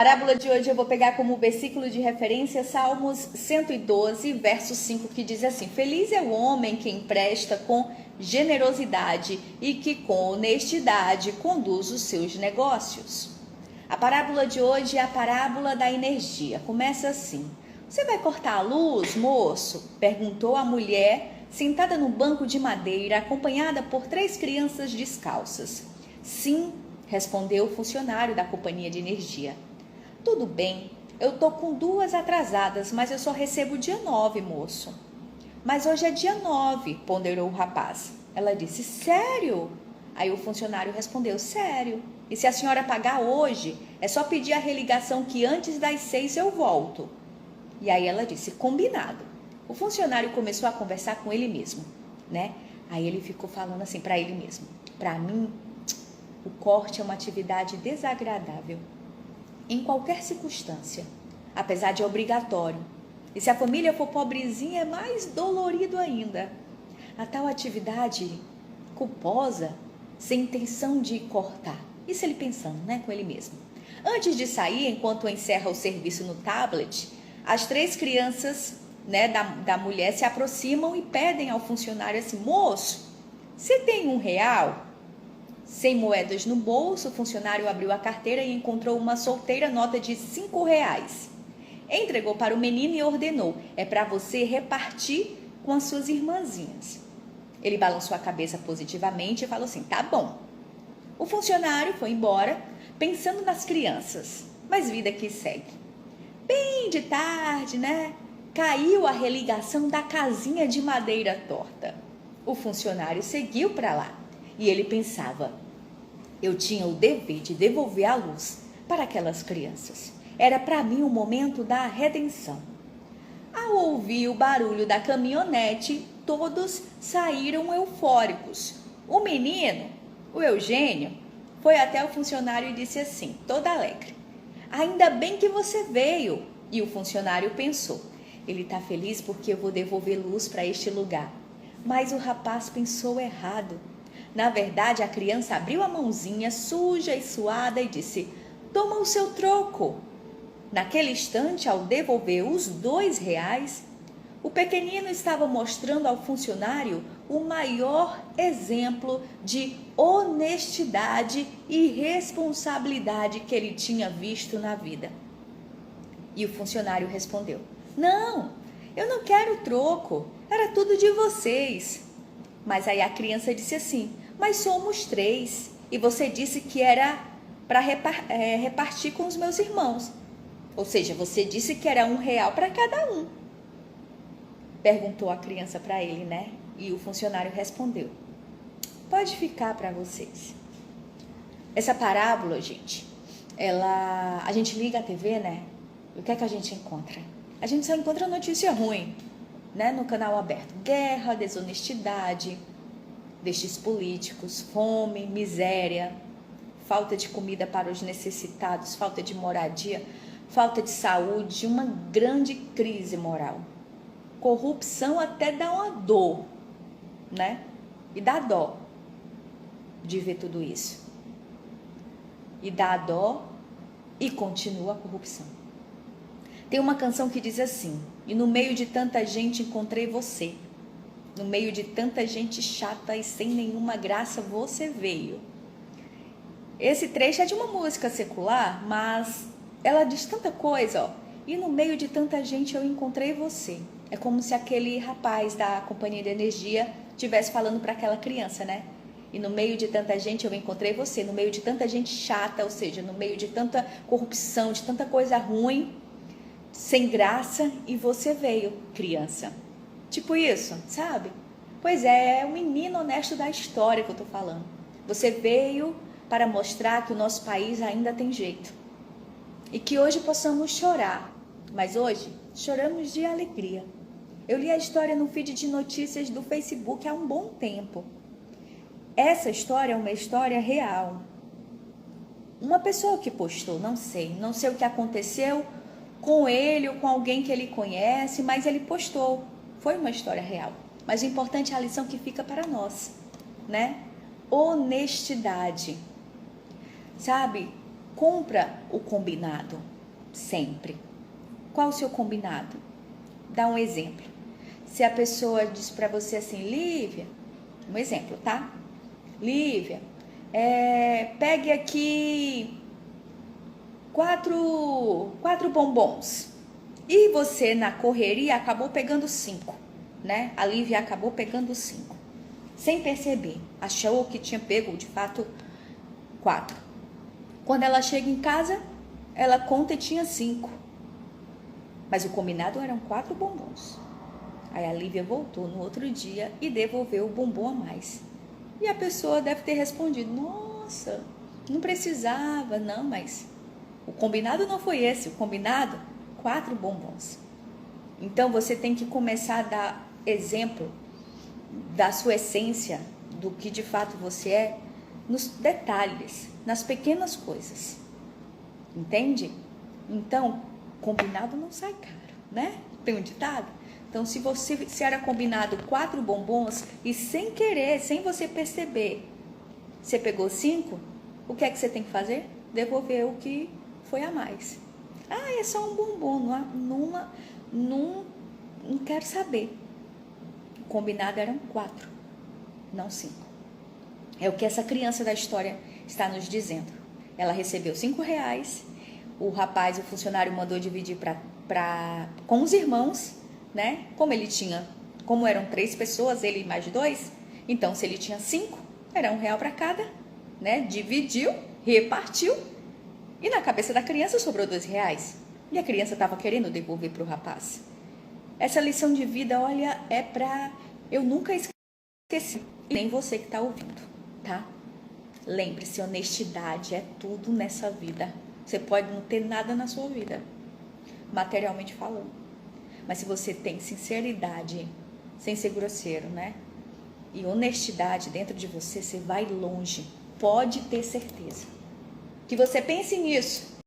A parábola de hoje eu vou pegar como versículo de referência Salmos 112, verso 5, que diz assim: Feliz é o homem que empresta com generosidade e que com honestidade conduz os seus negócios. A parábola de hoje é a parábola da energia. Começa assim: Você vai cortar a luz, moço? Perguntou a mulher sentada no banco de madeira, acompanhada por 3 crianças descalças. Sim, respondeu o funcionário da companhia de energia. Tudo bem, eu tô com 2 atrasadas, mas eu só recebo dia 9, moço. Mas hoje é dia 9, ponderou o rapaz. Ela disse, sério? Aí o funcionário respondeu, sério. E se a senhora pagar hoje, é só pedir a religação que antes das 6 eu volto. E aí ela disse, combinado. O funcionário começou a conversar com ele mesmo, né? Aí ele ficou falando assim para ele mesmo. Para mim, o corte é uma atividade desagradável. Em qualquer circunstância, apesar de obrigatório. E se a família for pobrezinha, é mais dolorido ainda. A tal atividade culposa, sem intenção de cortar. Isso ele pensando, né, com ele mesmo. Antes de sair, enquanto encerra o serviço no tablet, as 3 crianças, né, da mulher se aproximam e pedem ao funcionário assim, moço, você tem R$1? Sem moedas no bolso, o funcionário abriu a carteira e encontrou uma solteira nota de R$5. Entregou para o menino e ordenou, é para você repartir com as suas irmãzinhas. Ele balançou a cabeça positivamente e falou assim, tá bom. O funcionário foi embora, pensando nas crianças, mas vida que segue. Bem de tarde, né? Caiu a religação da casinha de madeira torta. O funcionário seguiu para lá. E ele pensava, eu tinha o dever de devolver a luz para aquelas crianças. Era para mim o momento da redenção. Ao ouvir o barulho da caminhonete, todos saíram eufóricos. O menino, o Eugênio, foi até o funcionário e disse assim, toda alegre, ainda bem que você veio. E o funcionário pensou, ele está feliz porque eu vou devolver luz para este lugar. Mas o rapaz pensou errado. Na verdade, a criança abriu a mãozinha suja e suada e disse, toma o seu troco. Naquele instante, ao devolver os R$2, o pequenino estava mostrando ao funcionário o maior exemplo de honestidade e responsabilidade que ele tinha visto na vida. E o funcionário respondeu, não, eu não quero troco, era tudo de vocês. Mas aí a criança disse assim, mas somos 3 e você disse que era para repartir com os meus irmãos. Ou seja, você disse que era R$1 para cada um. Perguntou a criança para ele, né? E o funcionário respondeu, pode ficar para vocês. Essa parábola, gente, a gente liga a TV, né? E o que é que a gente encontra? A gente só encontra notícia ruim, né, no canal aberto. Guerra, desonestidade destes políticos, fome, miséria, falta de comida para os necessitados, falta de moradia, falta de saúde, uma grande crise moral. Corrupção até dá uma dor, né? E dá dó de ver tudo isso. E dá dó e continua a corrupção. Tem uma canção que diz assim, e no meio de tanta gente encontrei você. No meio de tanta gente chata e sem nenhuma graça você veio. Esse trecho é de uma música secular, mas ela diz tanta coisa, ó. E no meio de tanta gente eu encontrei você. É como se aquele rapaz da companhia de energia estivesse falando para aquela criança, né? E no meio de tanta gente eu encontrei você. No meio de tanta gente chata, ou seja, no meio de tanta corrupção, de tanta coisa ruim, sem graça, e você veio, criança. Tipo isso, sabe? Pois é o menino honesto da história que eu tô falando. Você veio para mostrar que o nosso país ainda tem jeito. E que hoje possamos chorar. Mas hoje, choramos de alegria. Eu li a história no feed de notícias do Facebook há um bom tempo. Essa história é uma história real. Uma pessoa que postou, não sei o que aconteceu com ele ou com alguém que ele conhece, mas ele postou. Foi uma história real. Mas o importante é a lição que fica para nós, né? Honestidade. Sabe? Cumpra o combinado. sempre. Qual o seu combinado? Dá um exemplo. Se a pessoa diz para você assim, Lívia, um exemplo, tá? Lívia, pegue aqui quatro bombons. E você, na correria, acabou pegando 5, né? A Lívia acabou pegando 5. Sem perceber. Achou que tinha pego, de fato, 4. Quando ela chega em casa, ela conta e tinha 5. Mas o combinado eram 4 bombons. Aí a Lívia voltou no outro dia e devolveu o bombom a mais. E a pessoa deve ter respondido, nossa, não precisava, não, mas o combinado não foi esse, o combinado, 4 bombons. Então você tem que começar a dar exemplo da sua essência, do que de fato você é, nos detalhes, nas pequenas coisas. Entende? Então, combinado não sai caro, né? Tem um ditado? Então, se era combinado 4 bombons e sem querer, sem você perceber, você pegou 5, o que é que você tem que fazer? Devolver o que foi a mais. Ah, é só um bombom, não quero saber. O combinado eram 4, não 5. É o que essa criança da história está nos dizendo. Ela recebeu R$5, o rapaz, o funcionário, mandou dividir com os irmãos, né? Como eram 3 pessoas, ele e mais 2, então se ele tinha 5, era R$1 para cada, né? Dividiu, repartiu, e na cabeça da criança sobrou R$2. E a criança estava querendo devolver para o rapaz. Essa lição de vida, olha, é para eu nunca esquecer, e nem você que está ouvindo, tá? Lembre-se, honestidade é tudo nessa vida. Você pode não ter nada na sua vida, materialmente falando. Mas se você tem sinceridade, sem ser grosseiro, né? E honestidade dentro de você, você vai longe. Pode ter certeza. Que você pense nisso.